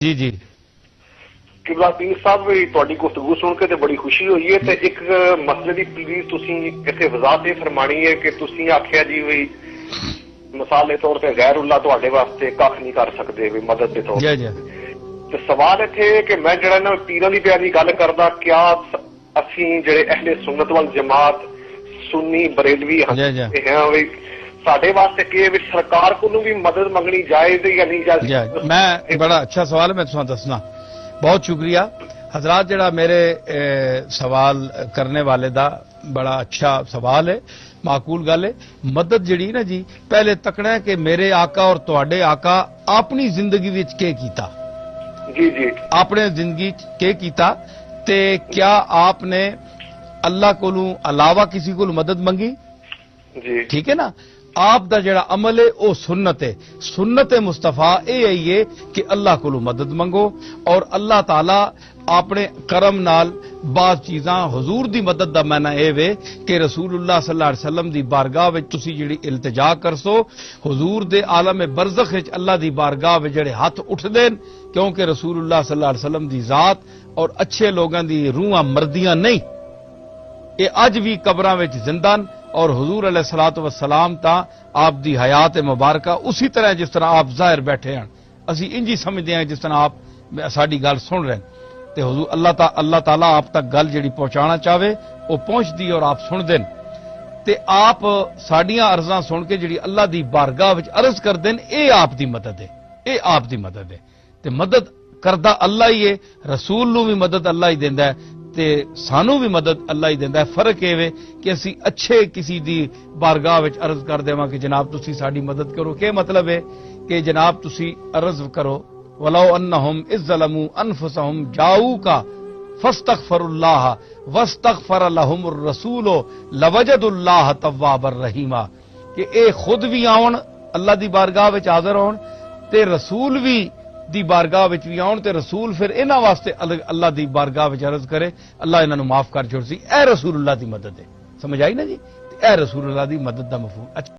जी जी किबला पीर साहब तुहाडी गुफ्तगू सुन के बड़ी खुशी हुई है। तो एक मसले की प्लीज तुसी इत्थे वजाहत ये फरमानी है कि तुसी आख्या जी भी मिसाल के तौर पर गैरुल्लाह तुहाडे वास्ते कख नहीं कर सकते भी मदद के तौर पर। तो सवाल इत्थे कि मैं जरा इन्हां पीरां दी प्यारी गल करदा, क्या असीं जेहड़े अहले सुन्नत वल जमात सुन्नी बरेलवी हैं साडे वास्ते के सरकार को भी मदद मंगनी जायज या नहीं जायज? मैं बड़ा अच्छा सवाल है, मैं तुहानू दसना। बहुत शुक्रिया हजरात, जड़ा मेरे सवाल करने वाले दा बड़ा अच्छा सवाल है, माकूल गल है। मदद जड़ी ना जी, पहले तकना है कि मेरे आका और तुहाडे आका अपनी जिंदगी विच के कीता। जी जी अपने जिंदगी के कीता ते क्या आपने अल्लाह कोलू अलावा किसी को मदद मंगी? जी ठीक है ना। आप दा जड़ा अमल है वह सुन्नत है। सुन्नत मुस्तफा यही है कि अल्लाह को मदद मंगो और अल्लाह ताला अपने करम नाल बाज चीज़ां हुजूर दी मदद दा मैना यह वे कि रसूलुल्लाह सल्लल्लाहु अलैहि वसल्लम दी बारगाह विच तुसी जिहड़ी इल्तिजा करसो, हुजूर दे आलम बरज़ख विच अल्लाह दी बारगाह विच जिहड़े हथ उठदे न, क्योंकि रसूलुल्लाह सल्लल्लाहु अलैहि वसल्लम दी जात और अच्छे लोगों दी रूहां मरदियां नहीं, ये अज भी कबरां विच जिंदा न। और हुजूर अलैहिस्सलातु वस्सलाम ता आप दी हयात मुबारका उसी तरह जिस तरह आप जाहिर बैठे हैं, असी इंजी समझते हैं जिस तरह आप साडी गल सुन रहे हैं। तो हुजूर अल्लाह ताला आप तक गल जिहड़ी पहुंचाना चाहे वो पहुंचदी और आप सुनदे न। ते आप साडियां अर्जां सुन के जिहड़ी अल्लाह दी बारगाह विच अर्ज करदे न, ये आप दी मदद है, ये आप दी मदद है। ते मदद करदा अल्लाह ही है, रसूल नूं भी मदद अल्लाह ही देंदा है ते सानू भी मदद अल्लाह ही देंदा है। फर्क ये वे कि असी अच्छे किसी दी बारगाह विच अर्ज कर देवां कि जनाब तुसी साडी मदद करो। क्या मतलब है कि जनाब तुसी अर्ज करो, वलौ अन्नहुम इज़्ज़लमू अनफुसहुम जाऊका फस्तगफिरुल्लाह वस्तगफर लहुमुर रसूल लवजदुल्लाह तव्वाबर रहीमा, कि ए खुद भी आउण अल्लाह दी बारगाह विच हाजिर होण ते रसूल भी दी बारगाह विच भी आउण, ते रसूल फिर इन्हां वास्ते अल्लाह दी बारगाह विच अर्ज करे अल्लाह इन्हां नूं माफ कर छोड़सी। ए रसूलुल्लाह दी मदद है। समझ आई ना जी? ए रसूलुल्लाह दी मदद दा मफहूम। अच्छा।